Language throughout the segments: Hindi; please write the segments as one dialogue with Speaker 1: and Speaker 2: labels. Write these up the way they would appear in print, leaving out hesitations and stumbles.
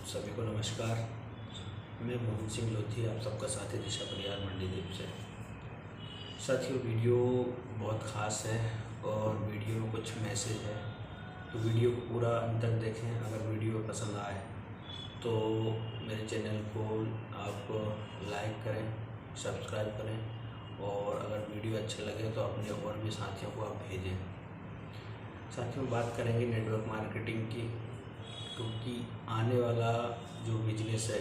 Speaker 1: सभी को नमस्कार। मैं मोहन सिंह लोधी, आप सबका साथी दिशा परिवार मंडीदीप से। साथियों, वीडियो बहुत ख़ास है और वीडियो में कुछ मैसेज है, तो वीडियो को पूरा अंत तक देखें। अगर वीडियो पसंद आए तो मेरे चैनल को आप लाइक करें, सब्सक्राइब करें और अगर वीडियो अच्छा लगे तो अपने और भी साथियों को आप भेजें। साथियों, बात करेंगे नेटवर्क मार्केटिंग की, क्योंकि आने वाला जो बिजनेस है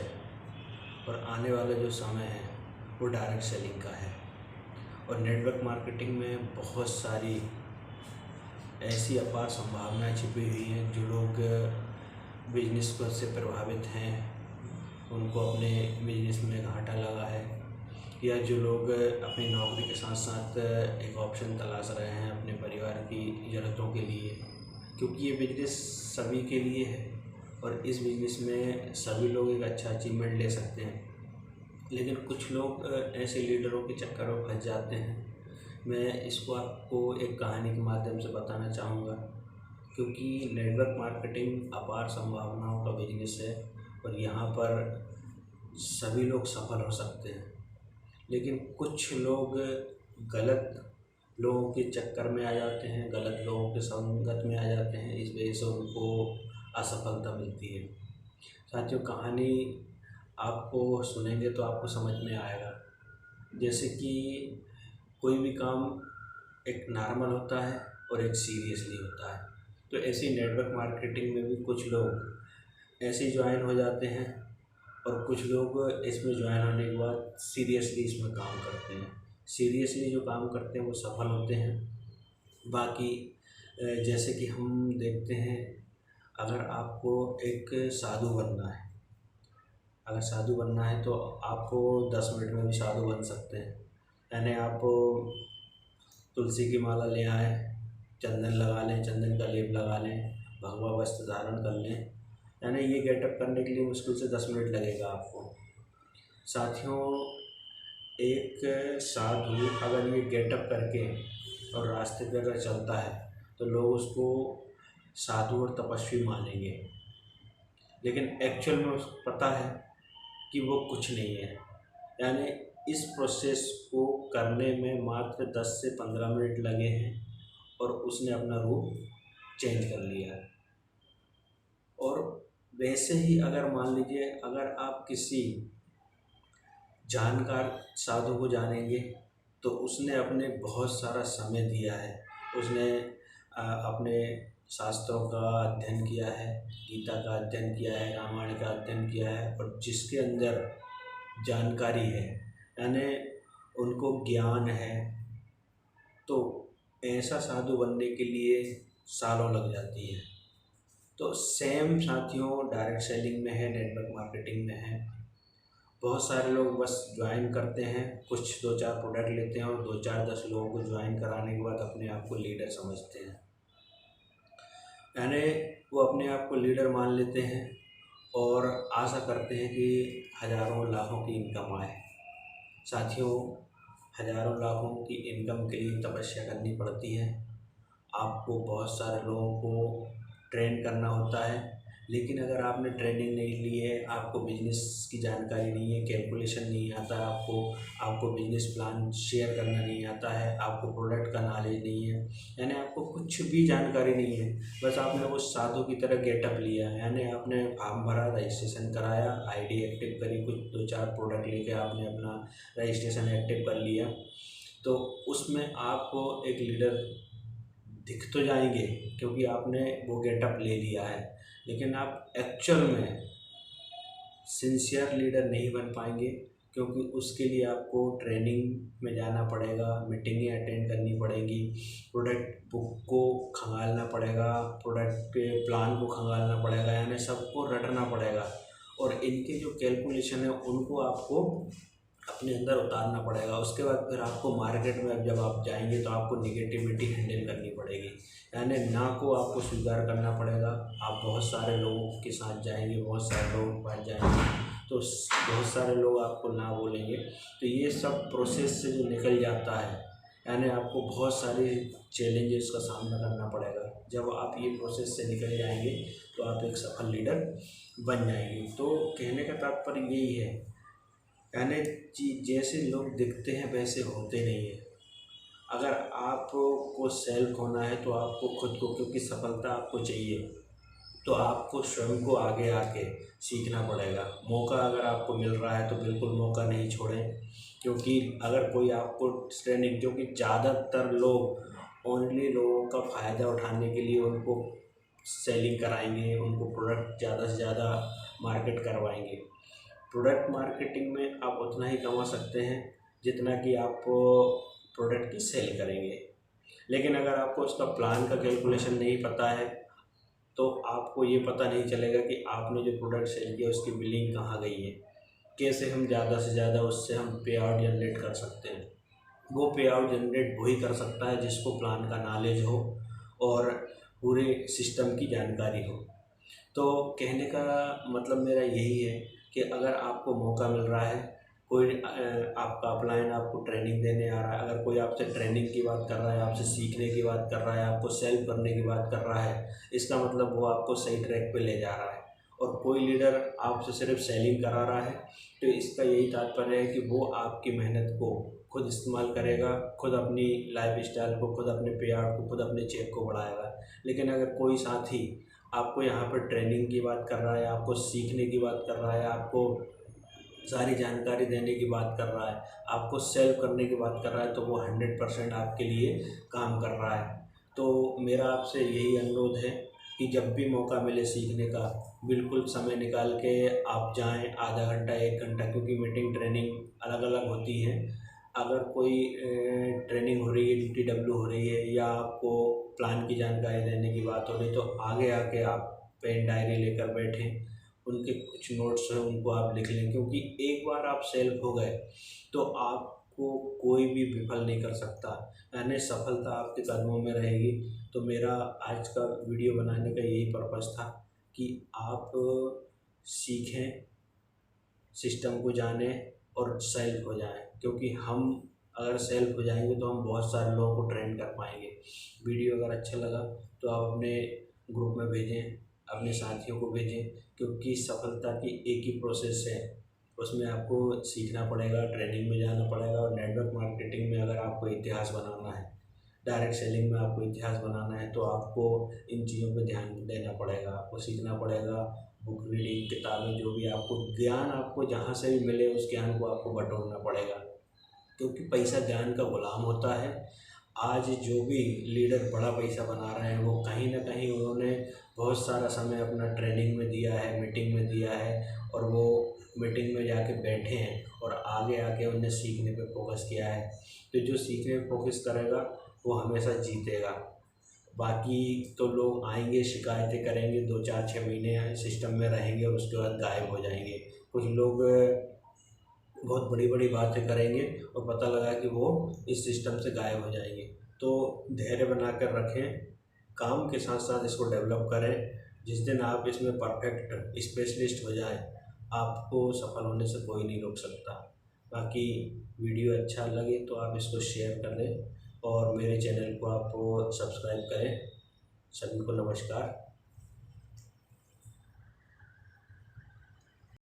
Speaker 1: और आने वाला जो समय है वो डायरेक्ट सेलिंग का है। और नेटवर्क मार्केटिंग में बहुत सारी ऐसी अपार संभावनाएं छिपी हुई हैं। जो लोग बिजनेस को से प्रभावित हैं, उनको अपने बिजनेस में घाटा लगा है, या जो लोग अपनी नौकरी के साथ साथ एक ऑप्शन तलाश रहे हैं अपने परिवार की ज़रूरतों के लिए, क्योंकि ये बिजनेस सभी के लिए है और इस बिज़नेस में सभी लोग एक अच्छा अचीवमेंट ले सकते हैं। लेकिन कुछ लोग ऐसे लीडरों के चक्कर में फंस जाते हैं। मैं इसको आपको एक कहानी के माध्यम से बताना चाहूँगा, क्योंकि नेटवर्क मार्केटिंग अपार संभावनाओं का बिजनेस है और यहाँ पर सभी लोग सफल हो सकते हैं। लेकिन कुछ लोग गलत लोगों के चक्कर में आ जाते हैं, गलत लोगों के संगत में आ जाते हैं, इस वजह से उनको असफलता मिलती है। साथियों, कहानी आपको सुनेंगे तो आपको समझ में आएगा। जैसे कि कोई भी काम एक नॉर्मल होता है और एक सीरियसली होता है, तो ऐसे नेटवर्क मार्केटिंग में भी कुछ लोग ऐसे ज्वाइन हो जाते हैं और कुछ लोग इसमें ज्वाइन होने के बाद सीरियसली इसमें काम करते हैं। सीरियसली जो काम करते हैं वो सफल होते हैं। बाकी जैसे कि हम देखते हैं, अगर आपको एक साधु बनना है, अगर साधु बनना है तो आपको 10 मिनट में भी साधु बन सकते हैं। यानी आप तुलसी की माला ले आएँ, चंदन लगा लें, चंदन का लेप लगा लें, भगवा वस्त्र धारण कर लें, यानी ये गेटअप करने के लिए मुश्किल से 10 मिनट लगेगा आपको। साथियों, एक साधु अगर ये गेटअप करके और रास्ते पे अगर चलता है तो लोग उसको साधु और तपस्वी मानेंगे, लेकिन एक्चुअल में उसको पता है कि वो कुछ नहीं है। यानी इस प्रोसेस को करने में मात्र 10 से 15 मिनट लगे हैं और उसने अपना रूप चेंज कर लिया है। और वैसे ही अगर मान लीजिए, अगर आप किसी जानकार साधु को जानेंगे तो उसने अपने बहुत सारा समय दिया है, उसने अपने शास्त्रों का अध्ययन किया है, गीता का अध्ययन किया है, रामायण का अध्ययन किया है, और जिसके अंदर जानकारी है, यानी उनको ज्ञान है, तो ऐसा साधु बनने के लिए सालों लग जाती है। तो सेम साथियों डायरेक्ट सेलिंग में है, नेटवर्क मार्केटिंग में है। बहुत सारे लोग बस ज्वाइन करते हैं, कुछ 2-4 प्रोडक्ट लेते हैं और 2-4-10 लोगों को ज्वाइन कराने के बाद अपने आप को लीडर समझते हैं। यानी वो अपने आप को लीडर मान लेते हैं और आशा करते हैं कि हज़ारों लाखों की इनकम आए। साथियों, हज़ारों लाखों की इनकम के लिए तपस्या करनी पड़ती है। आपको बहुत सारे लोगों को ट्रेन करना होता है, लेकिन अगर आपने ट्रेनिंग नहीं ली है, आपको बिजनेस की जानकारी नहीं है, कैलकुलेशन नहीं आता है, आपको बिजनेस प्लान शेयर करना नहीं आता है, आपको प्रोडक्ट का नॉलेज नहीं है, यानी आपको कुछ भी जानकारी नहीं है, बस आपने वो साधु की तरह गेटअप लिया, यानी आपने फॉर्म भरा, रजिस्ट्रेशन कराया, आईडी एक्टिव करी, कुछ 2-4 प्रोडक्ट लेके आपने अपना रजिस्ट्रेशन एक्टिव कर लिया, तो उसमें आपको एक लीडर दिख तो जाएंगे क्योंकि आपने वो गेटअप ले लिया है, लेकिन आप एक्चुअल में सिंसियर लीडर नहीं बन पाएंगे, क्योंकि उसके लिए आपको ट्रेनिंग में जाना पड़ेगा, मीटिंगें अटेंड करनी पड़ेगी, प्रोडक्ट बुक को खंगालना पड़ेगा, प्रोडक्ट पे प्लान को खंगालना पड़ेगा, यानी सबको रटना पड़ेगा, और इनके जो कैलकुलेशन है उनको आपको अपने अंदर उतारना पड़ेगा। उसके बाद फिर आपको मार्केट में जब आप जाएंगे तो आपको निगेटिविटी हैंडल करनी पड़ेगी, यानी ना को आपको स्वीकार करना पड़ेगा। आप बहुत सारे लोगों के साथ जाएंगे, बहुत सारे लोगों के पास जाएंगे तो बहुत सारे लोग आपको ना बोलेंगे। तो ये सब प्रोसेस से जो निकल जाता है, यानी आपको बहुत सारे चैलेंजेस का सामना करना पड़ेगा। जब आप ये प्रोसेस से निकल जाएंगे तो आप एक सफल लीडर बन जाएंगे। तो कहने का तात्पर्य यही है, यानी जैसे लोग दिखते हैं वैसे होते नहीं हैं। अगर आपको सेल्फ होना है तो आपको खुद को, क्योंकि सफलता आपको चाहिए, तो आपको स्वयं को आगे आके सीखना पड़ेगा। मौका अगर आपको मिल रहा है तो बिल्कुल मौका नहीं छोड़ें, क्योंकि अगर कोई आपको ट्रेनिंग, जो कि ज़्यादातर लोग ओनली लोगों का फ़ायदा उठाने के लिए उनको सेलिंग कराएंगे, उनको प्रोडक्ट ज़्यादा से ज़्यादा मार्केट करवाएंगे। प्रोडक्ट मार्केटिंग में आप उतना ही कमा सकते हैं जितना कि आप प्रोडक्ट की सेल करेंगे, लेकिन अगर आपको उसका प्लान का कैलकुलेशन नहीं पता है तो आपको ये पता नहीं चलेगा कि आपने जो प्रोडक्ट सेल किया उसकी बिलिंग कहाँ गई है, कैसे हम ज़्यादा से ज़्यादा उससे हम पे आउट जनरेट कर सकते हैं। वो पे आउट जनरेट वही कर सकता है जिसको प्लान का नॉलेज हो और पूरे सिस्टम की जानकारी हो। तो कहने का मतलब मेरा यही है कि अगर आपको मौका मिल रहा है, कोई आपका अपलाइन आपको ट्रेनिंग देने आ रहा है, अगर कोई आपसे ट्रेनिंग की बात कर रहा है, आपसे सीखने की बात कर रहा है, आपको सेल्फ करने की बात कर रहा है, इसका मतलब वो आपको सही ट्रैक पे ले जा रहा है। और कोई लीडर आपसे सिर्फ सेलिंग करा रहा है तो इसका यही तात्पर्य है कि वो आपकी मेहनत को खुद इस्तेमाल करेगा, खुद अपनी लाइफ स्टाइल को, खुद अपने पे आउट को, खुद अपने चेक को बढ़ाएगा। लेकिन अगर कोई साथी आपको यहाँ पर ट्रेनिंग की बात कर रहा है, आपको सीखने की बात कर रहा है, आपको सारी जानकारी देने की बात कर रहा है, आपको सेल्फ करने की बात कर रहा है, तो वो 100% आपके लिए काम कर रहा है। तो मेरा आपसे यही अनुरोध है कि जब भी मौका मिले सीखने का, बिल्कुल समय निकाल के आप जाएं, आधा घंटा 1 घंटा, क्योंकि मीटिंग ट्रेनिंग अलग अलग होती है। अगर कोई ट्रेनिंग हो रही है, DTW हो रही है, या आपको प्लान की जानकारी देने की बात हो रही है, तो आगे आके आप पेन डायरी लेकर बैठें, उनके कुछ नोट्स हैं उनको आप लिख लें, क्योंकि एक बार आप सेल्फ हो गए तो आपको कोई भी विफल नहीं कर सकता, यानी सफलता आपके कदमों में रहेगी। तो मेरा आज का वीडियो बनाने का यही पर्पस था कि आप सीखें, सिस्टम को जानें और सेल्फ हो जाएं, क्योंकि हम अगर सेल्फ हो जाएंगे तो हम बहुत सारे लोगों को ट्रेन कर पाएंगे। वीडियो अगर अच्छा लगा तो आप अपने ग्रुप में भेजें, अपने साथियों को भेजें, क्योंकि सफलता की एक ही प्रोसेस है, उसमें आपको सीखना पड़ेगा, ट्रेनिंग में जाना पड़ेगा। और नेटवर्क मार्केटिंग में अगर आपको इतिहास बनाना है, डायरेक्ट सेलिंग में आपको इतिहास बनाना है, तो आपको इन चीज़ों पे ध्यान देना पड़ेगा, आपको सीखना पड़ेगा। बुक रीडिंग, किताबें, जो भी आपको ज्ञान आपको जहाँ से भी मिले उस ज्ञान को आपको बटोरना पड़ेगा, क्योंकि पैसा ज्ञान का गुलाम होता है। आज जो भी लीडर बड़ा पैसा बना रहे हैं वो कहीं ना कहीं उन्होंने बहुत सारा समय अपना ट्रेनिंग में दिया है, मीटिंग में दिया है, और वो मीटिंग में जाके बैठे हैं और आगे आके उन्हें सीखने पे फोकस किया है। तो जो सीखने पे फोकस करेगा वो हमेशा जीतेगा। बाकी तो लोग आएंगे, शिकायतें करेंगे, 2 4 6 महीने सिस्टम में रहेंगे और उसके बाद गायब हो जाएंगे। कुछ लोग बहुत बड़ी बड़ी बातें करेंगे और पता लगा कि वो इस सिस्टम से गायब हो जाएंगे। तो धैर्य बना कर रखें, काम के साथ साथ इसको डेवलप करें। जिस दिन आप इसमें परफेक्ट स्पेशलिस्ट हो जाएं, आपको सफल होने से कोई नहीं रोक सकता। बाकी वीडियो अच्छा लगे तो आप इसको शेयर कर दें और मेरे चैनल को आप सब्सक्राइब करें। सभी को नमस्कार।